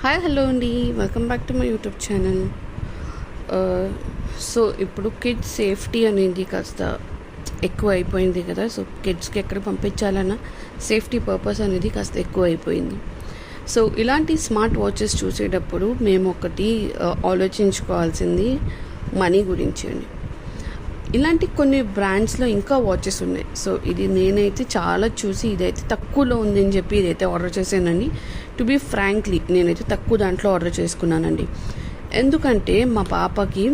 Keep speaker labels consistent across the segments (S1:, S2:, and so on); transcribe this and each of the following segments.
S1: Hi hello అండి, welcome back to my YouTube channel. So ఇప్పుడు kids safety అనేది కాస్త ఎక్కువ అయిపోయింది కదా. సో కిడ్స్కి ఎక్కడ పంపించాలన్నా సేఫ్టీ పర్పస్ అనేది కాస్త ఎక్కువ అయిపోయింది. సో ఇలాంటి స్మార్ట్ వాచెస్ చూసేటప్పుడు మేము ఒకటి ఆలోచించుకోవాల్సింది మనీ గురించి అండి. ఇలాంటి కొన్ని బ్రాండ్స్లో ఇంకా వాచెస్ ఉన్నాయి. సో ఇది నేనైతే చాలా చూసి ఇదైతే తక్కువలో ఉందని చెప్పి ఇదైతే ఆర్డర్ చేశానండి. టు బీ ఫ్రాంక్లీ నేనైతే తక్కువ దాంట్లో ఆర్డర్ చేసుకున్నానండి. ఎందుకంటే మా పాపకి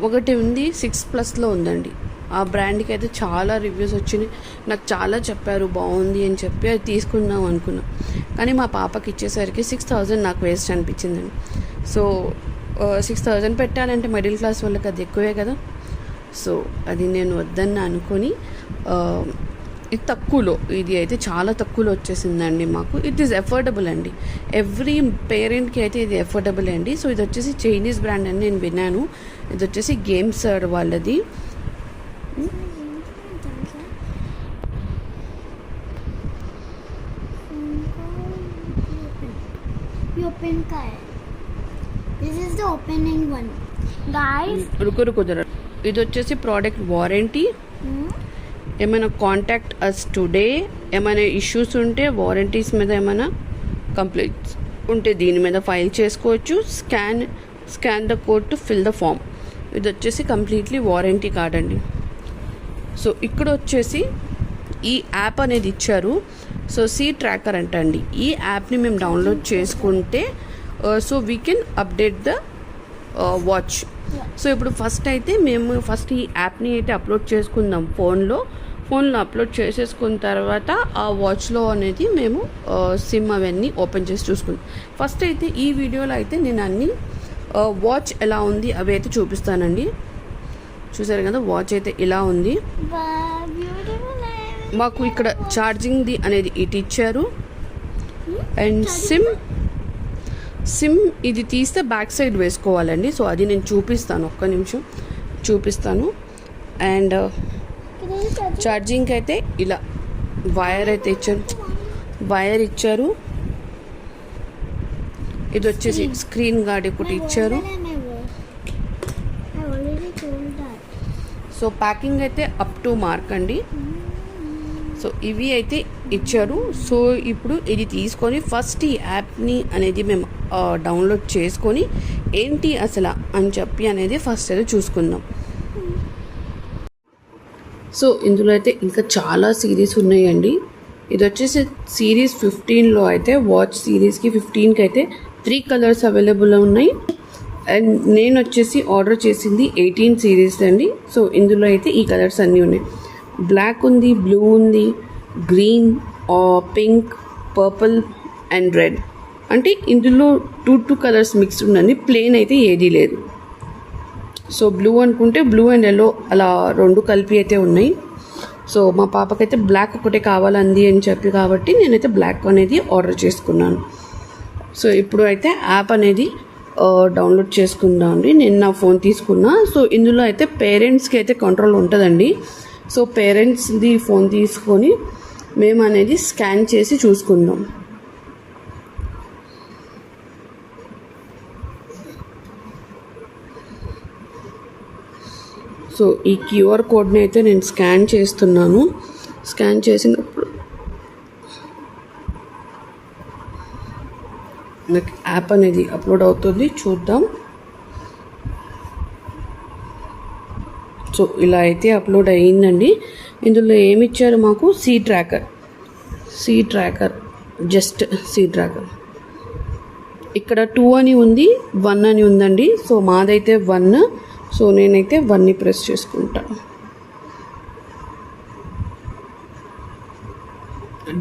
S1: ఒకటి ఉంది 6+ ఉందండి. ఆ బ్రాండ్కి అయితే చాలా రివ్యూస్ వచ్చినాయి, నాకు చాలా చెప్పారు బాగుంది అని చెప్పి అది తీసుకుందాం అనుకున్నాం. కానీ మా పాపకి ఇచ్చేసరికి 6000 నాకు వేస్ట్ అనిపించిందండి. సో 6000 పెట్టాలంటే మిడిల్ క్లాస్ వాళ్ళకి అది ఎక్కువే కదా. సో అది నేను వద్దన్న అనుకొని ఇది తక్కువలో, ఇది అయితే చాలా తక్కువలో వచ్చేసిందండి మాకు. ఇట్ ఈస్ ఎఫోర్డబుల్ అండి, ఎవ్రీ పేరెంట్కి అయితే ఇది ఎఫోర్డబుల్ అండి. సో ఇది వచ్చేసి చైనీస్ బ్రాండ్ అని నేను విన్నాను. ఇది వచ్చేసి గేమ్సర్ వాళ్ళది. కుదరదు. ఇది వచ్చేసి ప్రోడక్ట్ వారంటీ. ఏమైనా కాంటాక్ట్ అస్ టుడే, ఏమైనా ఇష్యూస్ ఉంటే వారంటీస్ మీద ఏమైనా కంప్లైంట్స్ ఉంటే దీని మీద ఫైల్ చేసుకోవచ్చు. Scan the code to fill the form. ఇది వచ్చేసి కంప్లీట్లీ వారంటీ కార్డ్ అండి. సో ఇక్కడ వచ్చేసి ఈ యాప్ అనేది ఇచ్చారు. సో సీ ట్రాకర్ అంటండి. ఈ యాప్ని మేము డౌన్లోడ్ చేసుకుంటే so we can update the watch. So ఇప్పుడు మేము ఫస్ట్ ఈ యాప్ని అయితే అప్లోడ్ చేసుకుందాం ఫోన్లో అప్లోడ్ చేసేసుకున్న తర్వాత ఆ వాచ్లో అనేది మేము సిమ్ అవన్నీ ఓపెన్ చేసి చూసుకుందాం. ఫస్ట్ అయితే ఈ వీడియోలో అయితే నేను అన్ని వాచ్ ఎలా ఉంది అవి అయితే చూపిస్తానండి. చూసారు కదా, వాచ్ అయితే ఇలా ఉంది. మాకు ఇక్కడ ఛార్జింగ్ది అనేది ఇటు ఇచ్చారు. అండ్ సిమ్ ఇది తీస్తే బ్యాక్ సైడ్ వేసుకోవాలండి. సో అది నేను చూపిస్తాను, ఒక్క నిమిషం చూపిస్తాను. అండ్ ఛార్జింగ్కి అయితే ఇలా వైర్ ఇచ్చారు. ఇది వచ్చేసి స్క్రీన్ గార్డ్ ఒకటి ఇచ్చారు. సో ప్యాకింగ్ అయితే అప్ టు మార్క్ అండి. సో ఇవి అయితే ఇచ్చారు. సో ఇప్పుడు ఇది తీసుకొని ఫస్ట్ ఈ యాప్ని అనేది మేము డౌన్లోడ్ చేసుకొని ఏంటి అసలు అని చెప్పి అనేది ఫస్ట్ అయితే చూసుకుందాం. సో ఇందులో అయితే ఇంకా చాలా సిరీస్ ఉన్నాయండి. ఇది వచ్చేసి సిరీస్ 15లో అయితే వాచ్ సిరీస్కి 15కి అయితే 3 కలర్స్ అవైలబుల్ ఉన్నాయి. అండ్ నేను వచ్చేసి ఆర్డర్ చేసింది 18 సిరీస్ అండి. సో ఇందులో అయితే ఈ కలర్స్ అన్నీ ఉన్నాయి. బ్లాక్ ఉంది, బ్లూ ఉంది, green, pink, purple and red. అంటే ఇందులో 2 కలర్స్ మిక్స్డ్ ఉందండి, ప్లెయిన్ అయితే ఏదీ లేదు. సో బ్లూ అనుకుంటే బ్లూ అండ్ ఎల్లో అలా 2 కలిపి అయితే ఉన్నాయి. సో మా పాపకైతే బ్లాక్ ఒకటే కావాలంది అని చెప్పి కాబట్టి నేనైతే బ్లాక్ అనేది ఆర్డర్ చేసుకున్నాను. సో ఇప్పుడు అయితే యాప్ అనేది డౌన్లోడ్ చేసుకుందాం అండి. నేను నా ఫోన్ తీసుకున్నా. సో ఇందులో అయితే పేరెంట్స్కి అయితే కంట్రోల్ ఉంటుందండి. సో పేరెంట్స్ది ఫోన్ తీసుకొని మేము అనేది స్కాన్ చేసి చూసుకుందాం. సో ఈ క్యూఆర్ కోడ్ని అయితే నేను స్కాన్ చేస్తున్నాను. స్కాన్ చేసినప్పుడు నాకు యాప్ అనేది అప్లోడ్ అవుతుంది, చూద్దాం. సో ఇలా అయితే అప్లోడ్ అయ్యిందండి. ఇందులో ఏమి ఇచ్చారు మాకు? See tracker just see tracker. ఇక్కడ 2 అని ఉంది, 1 అని ఉందండి. సో మాదైతే 1. సో నేనైతే 1ని ప్రెస్ చేసుకుంటా.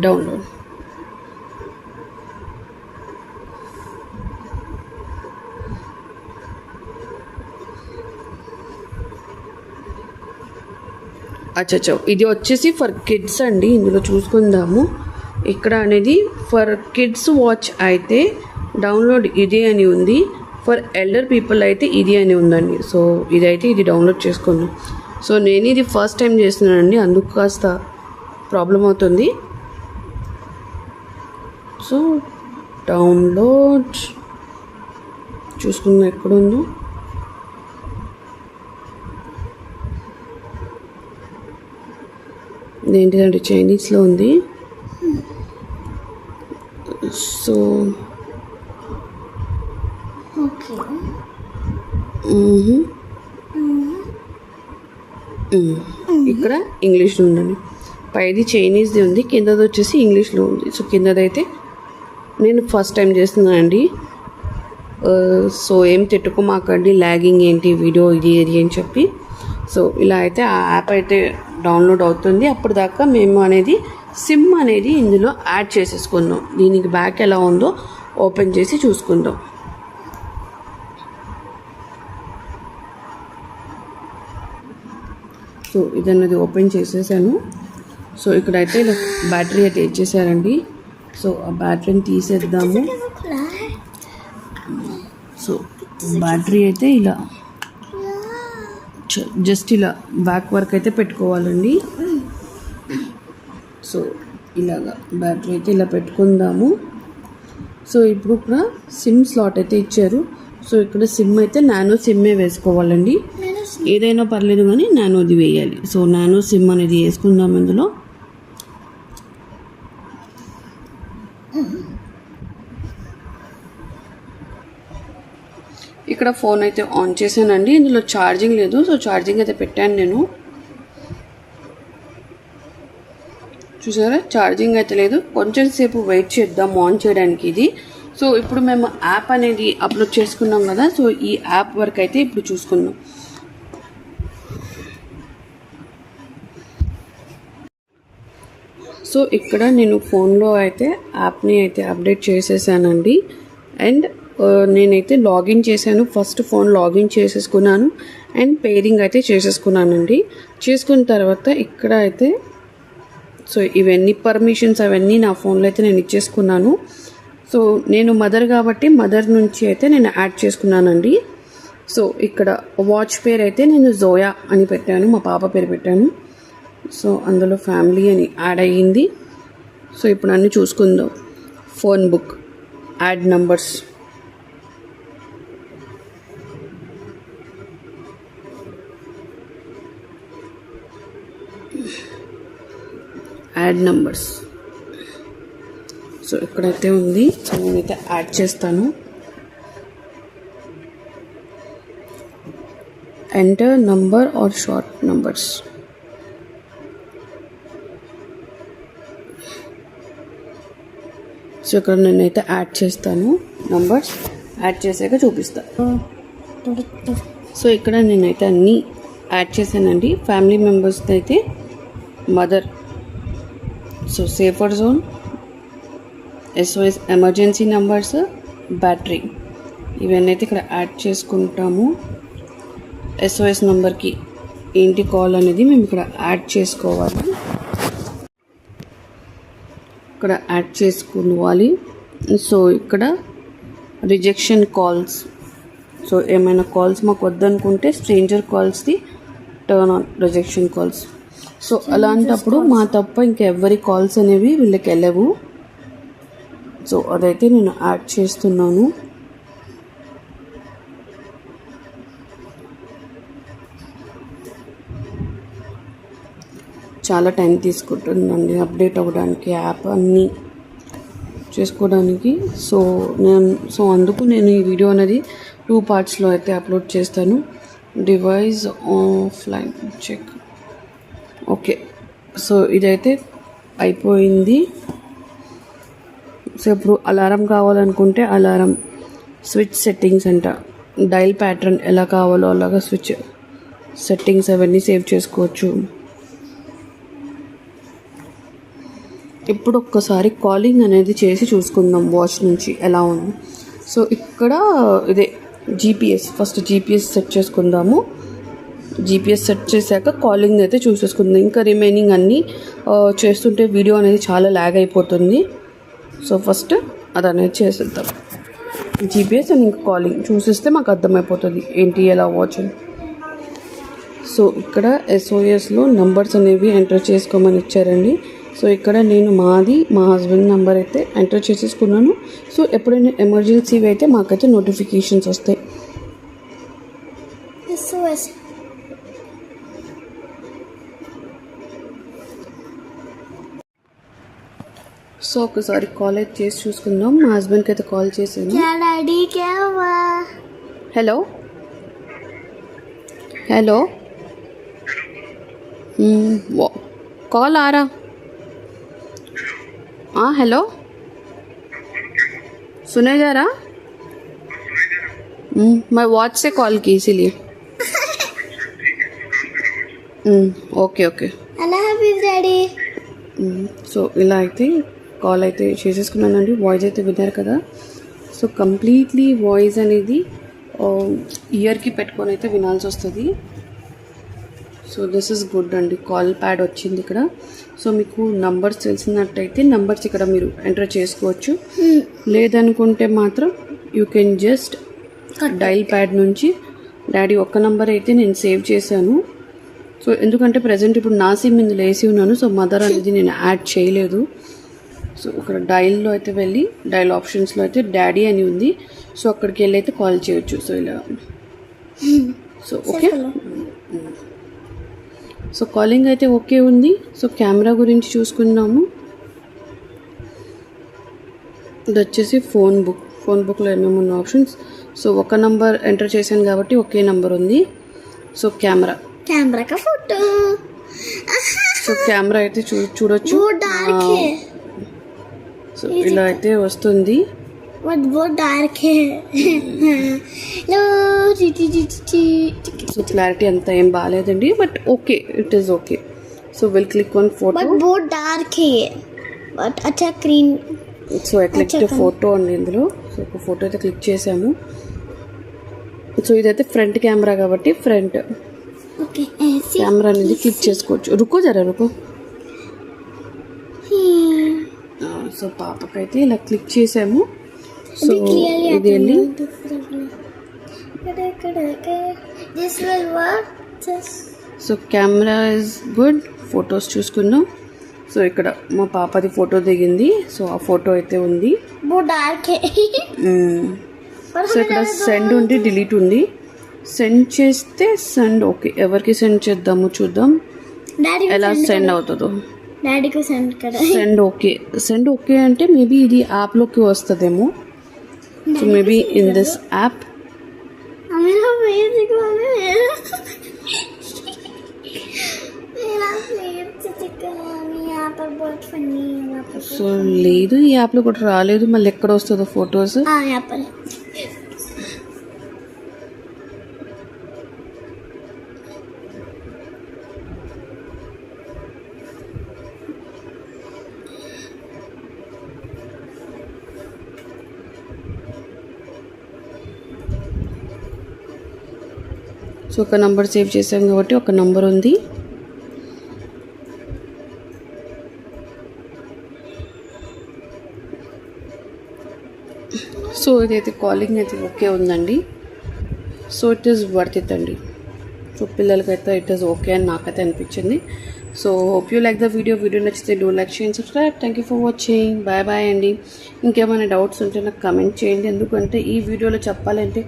S1: డౌన్లోడ్. అచ్చా, ఇది వచ్చేసి ఫర్ కిడ్స్ అండి. ఇందులో చూసుకుందాము. ఇక్కడ అనేది ఫర్ కిడ్స్ వాచ్ అయితే డౌన్లోడ్ ఇది అని ఉంది. ఫర్ ఎల్డర్ పీపుల్ అయితే ఇది అని ఉందండి. సో ఇది డౌన్లోడ్ చేసుకున్నాం. సో నేను ఇది ఫస్ట్ టైం చేస్తున్నానండి, అందుకు కాస్త ప్రాబ్లం అవుతుంది. సో డౌన్లోడ్ చూసుకుందాం ఎక్కడుందో. ఏంటిదంటే చైనీస్లో ఉంది. సో ఇక్కడ ఇంగ్లీష్లో ఉందండి. పైది చైనీస్ది ఉంది, కిందది వచ్చేసి ఇంగ్లీష్లో ఉంది. సో కిందదైతే నేను ఫస్ట్ టైం చేస్తున్నానండి. సో ఏం తిట్టుకోమాకండి, ల్యాగింగ్ ఏంటి వీడియో ఇది ఏది అని చెప్పి. సో ఇలా అయితే ఆ యాప్ అయితే డౌన్లోడ్ అవుతుంది. అప్పుడు దాకా మేము అనేది సిమ్ అనేది ఇందులో యాడ్ చేసేసుకుందాం. దీనికి బ్యాక్ ఎలా ఉందో ఓపెన్ చేసి చూసుకుందాం. సో ఇదన్నది ఓపెన్ చేసేసాను. సో ఇక్కడైతే ఇలా బ్యాటరీ అయితే ఇచ్చేసారండి. సో ఆ బ్యాటరీని తీసేద్దాము. సో బ్యాటరీ అయితే ఇలా జస్ట్ ఇలా బ్యాక్ వర్క్ అయితే పెట్టుకోవాలండి. సో ఇలాగా బ్యాటరీ అయితే ఇలా పెట్టుకుందాము. సో ఇప్పుడు ఇక్కడ సిమ్ స్లాట్ అయితే ఇచ్చారు. సో ఇక్కడ సిమ్ అయితే నానో సిమ్మే వేసుకోవాలండి. ఏదైనా పర్లేదు కానీ నానోది వేయాలి. సో నానో సిమ్ అనేది వేసుకుందాం ఇందులో. ఇక్కడ ఫోన్ అయితే ఆన్ చేశానండి. ఇందులో ఛార్జింగ్ లేదు. సో ఛార్జింగ్ అయితే పెట్టాను నేను. చూసారా, ఛార్జింగ్ అయితే లేదు. కొంచెం సేపు వెయిట్ చేద్దాం ఆన్ చేయడానికి ఇది. సో ఇప్పుడు మేము యాప్ అనేది అప్లోడ్ చేసుకున్నాం కదా. సో ఈ యాప్ వర్క్ అయితే ఇప్పుడు చూసుకుందాం. సో ఇక్కడ నేను ఫోన్లో అయితే యాప్ని అయితే అప్డేట్ చేసేసానండి. అండ్ నేనైతే లాగిన్ చేశాను. ఫస్ట్ ఫోన్ లాగిన్ చేసేసుకున్నాను అండ్ పేరింగ్ అయితే చేసేసుకున్నానండి. చేసుకున్న తర్వాత ఇక్కడ అయితే సో ఇవన్నీ పర్మిషన్స్ అవన్నీ నా ఫోన్లో అయితే నేను ఇచ్చేసుకున్నాను. సో నేను మదర్ కాబట్టి మదర్ నుంచి అయితే నేను యాడ్ చేసుకున్నానండి. సో ఇక్కడ వాచ్ పేరు అయితే నేను జోయా అని పెట్టాను, మా పాప పేరు పెట్టాను. సో అందులో ఫ్యామిలీ అని యాడ్ అయ్యింది. సో ఇప్పుడు అన్నీ చూసుకుందాం. Phone book, add numbers, add numbers. So ఇక్కడైతే ఉంది. సో నేనైతే యాడ్ చేస్తాను. Enter number or short numbers. So ఇక్కడ నేనైతే యాడ్ చేస్తాను నంబర్స్. యాడ్ చేసాక చూపిస్తాను. సో ఇక్కడ నేనైతే అన్నీ యాడ్ చేశానండి. ఫ్యామిలీ మెంబర్స్ అయితే mother, so safer zone, SOS emergency numbers, battery, ఇవన్నీ అయితే ఇక్కడ యాడ్ చేసుకుంటాము. SOS నెంబర్కి ఏంటి కాల్ అనేది మేము ఇక్కడ యాడ్ చేసుకోవాలి. ఇక్కడ యాడ్ చేసుకోవాలి. సో ఇక్కడ రిజెక్షన్ కాల్స్. సో ఏమైనా కాల్స్ మాకు వద్దనుకుంటే స్ట్రేంజర్ కాల్స్ది turn on rejection calls. So అలాంటప్పుడు మా తప్ప ఇంకెవ్వరి కాల్స్ అనేవి వీళ్ళకి వెళ్ళవు. సో అదైతే నేను యాడ్ చేస్తున్నాను. చాలా టైం తీసుకుంటుందండి అప్డేట్ అవ్వడానికి, యాప్ అన్నీ చేసుకోవడానికి. సో అందుకు నేను ఈ వీడియో అనేది 2 పార్ట్స్లో అయితే అప్లోడ్ చేస్తాను. Device offline check. Okay, so ఇదైతే అయిపోయింది. సో ఇప్పుడు అలారం కావాలనుకుంటే అలారం, స్విచ్ సెట్టింగ్స్ అంట, డైల్ ప్యాటర్న్ ఎలా కావాలో అలాగా స్విచ్ సెట్టింగ్స్ అవన్నీ సేవ్ చేసుకోవచ్చు. ఇప్పుడు ఒక్కసారి కాలింగ్ అనేది చేసి చూసుకుందాం వాచ్ నుంచి ఎలా ఉంది. సో ఇక్కడ ఇదే GPS, ఫస్ట్ GPS సెట్ చేసుకుందాము. GPS సెట్ చేశాక కాలింగ్ అయితే చూసేసుకుందాం. ఇంకా రిమైనింగ్ అన్నీ చేస్తుంటే వీడియో అనేది చాలా ల్యాగ్ అయిపోతుంది. సో ఫస్ట్ అది అనేది చేసేద్దాం. GPS అండ్ ఇంకా కాలింగ్ చూసిస్తే మాకు అర్థమైపోతుంది ఏంటి ఎలా వాచ్ అని. సో ఇక్కడ SOSలో నంబర్స్ అనేవి ఎంటర్ చేసుకోమని ఇచ్చారండి. సో ఇక్కడ నేను మా హస్బెండ్ నెంబర్ అయితే ఎంటర్ చేసేసుకున్నాను. సో ఎప్పుడైనా ఎమర్జెన్సీ అయితే మాకైతే నోటిఫికేషన్స్ వస్తాయి. సో ఒకసారి కాల్ అయితే చేసి చూసుకుందాం. మా హస్బెండ్కి అయితే కాల్ చేసాను. హలో हेलो कॉल आ रहा. हाँ हेलो सुने जा रहा. मैं वॉच से कॉल की इसीलिए. Okay okay
S2: daddy.
S1: సో ఇలా అయితే కాల్ అయితే చేసేసుకున్నానండి. వాయిస్ అయితే విన్నారు కదా. సో కంప్లీట్లీ వాయిస్ అనేది ఇయర్కి పెట్టుకొని అయితే వినాల్సి వస్తుంది. సో దిస్ ఇస్ గుడ్ అండి. కాల్ ప్యాడ్ వచ్చింది ఇక్కడ. సో మీకు నంబర్స్ తెలిసినట్టయితే నంబర్స్ ఇక్కడ మీరు ఎంటర్ చేసుకోవచ్చు. లేదనుకుంటే మాత్రం you can just dial pad నుంచి డాడీ ఒక్క నంబర్ అయితే నేను సేవ్ చేశాను. సో ఎందుకంటే ప్రజెంట్ ఇప్పుడు నా సిమ్ ఇందులో వేసి ఉన్నాను. సో మదర్ అనేది నేను యాడ్ చేయలేదు. సో ఇక్కడ డైల్లో అయితే వెళ్ళి డైల్ ఆప్షన్స్లో అయితే డాడీ అని ఉంది. సో అక్కడికి వెళ్ళి అయితే కాల్ చేయొచ్చు. సో ఇలా సో ఓకే. సో కాలింగ్ అయితే ఓకే ఉంది. సో కెమెరా గురించి చూసుకున్నాము. ఇది వచ్చేసి ఫోన్ బుక్లో ఏమేమి ఉన్న ఆప్షన్స్. సో ఒక నంబర్ ఎంటర్ చేశాను కాబట్టి ఒకే నంబర్ ఉంది. So camera
S2: photo.
S1: So camera అయితే చూడొచ్చు. సో ఇలా అయితే వస్తుంది. సో క్లారిటీ అంతా ఏం బాగాలేదండి, but okay, it is okay. So will click on photo. So I click photo అండి ఇందులో. సో ఒక ఫోటో అయితే క్లిక్ చేసాము. సో ఇదైతే ఫ్రంట్ కెమెరా కాబట్టి ఫ్రంట్ కెమెరా అనేది క్లిక్ చేసుకోవచ్చు. రుకో. సో పాపకైతే ఇలా క్లిక్ చేసాము. సో ఇది వెళ్ళి so camera is good. Photos చూసుకున్నాం. సో ఇక్కడ మా పాపది ఫోటో దిగింది. సో ఆ ఫోటో అయితే ఉంది. సో ఇక్కడ సెండ్ ఉంది, డిలీట్ ఉంది. సెండ్ చేస్తే సెండ్ ఓకే. ఎవరికి సెండ్ చేద్దాము చూద్దాం ఎలా సెండ్ అవుతుందో. సెండ్ ఓకే అంటే మేబీ ఇది యాప్లోకి వస్తుందేమో. So maybe in this app. So లేదు, ఈ యాప్లో కూడా రాలేదు. మళ్ళీ ఎక్కడ వస్తుందో ఫొటోస్. సో ఒక నంబర్ సేవ్ చేసాం కాబట్టి ఒక నంబర్ ఉంది. సో ఇదైతే కాలింగ్ అయితే ఓకే ఉందండి. So it is worth it అండి. సో పిల్లలకైతే ఇట్ ఈస్ ఓకే అని నాకైతే అనిపించింది. So hope you like the video నచ్చితే do like, share, subscribe. Thank you for watching. Bye అండి. ఇంకేమైనా డౌట్స్ ఉంటే నాకు కమెంట్ చేయండి. ఎందుకంటే ఈ వీడియోలో చెప్పాలంటే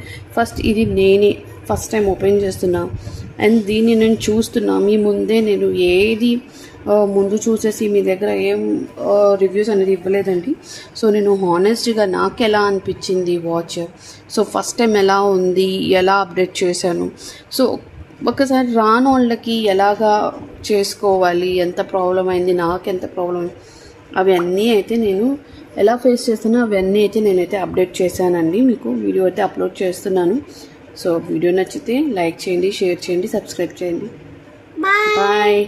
S1: ఇది నేనే ఫస్ట్ టైం ఓపెన్ చేస్తున్నా అండ్ దీన్ని నేను చూస్తున్నా. మీ ముందే నేను ఏది ముందు చూసేసి మీ దగ్గర ఏం రివ్యూస్ అనేది ఇవ్వలేదండి. సో నేను హానెస్ట్గా నాకు ఎలా అనిపించింది వాచ్, సో ఫస్ట్ టైం ఎలా ఉంది, ఎలా అప్డేట్ చేశాను, సో ఒకసారి రాని వాళ్ళకి ఎలాగా చేసుకోవాలి, ఎంత ప్రాబ్లం అయింది, నాకు ఎంత ప్రాబ్లం, అవన్నీ అయితే నేను ఎలా ఫేస్ చేస్తానో అవన్నీ అయితే నేనైతే అప్డేట్ చేశానండి. మీకు వీడియో అయితే అప్లోడ్ చేస్తున్నాను. సో వీడియో నచ్చితే లైక్ చేయండి, షేర్ చేయండి, సబ్స్క్రైబ్ చేయండి. బాయ్.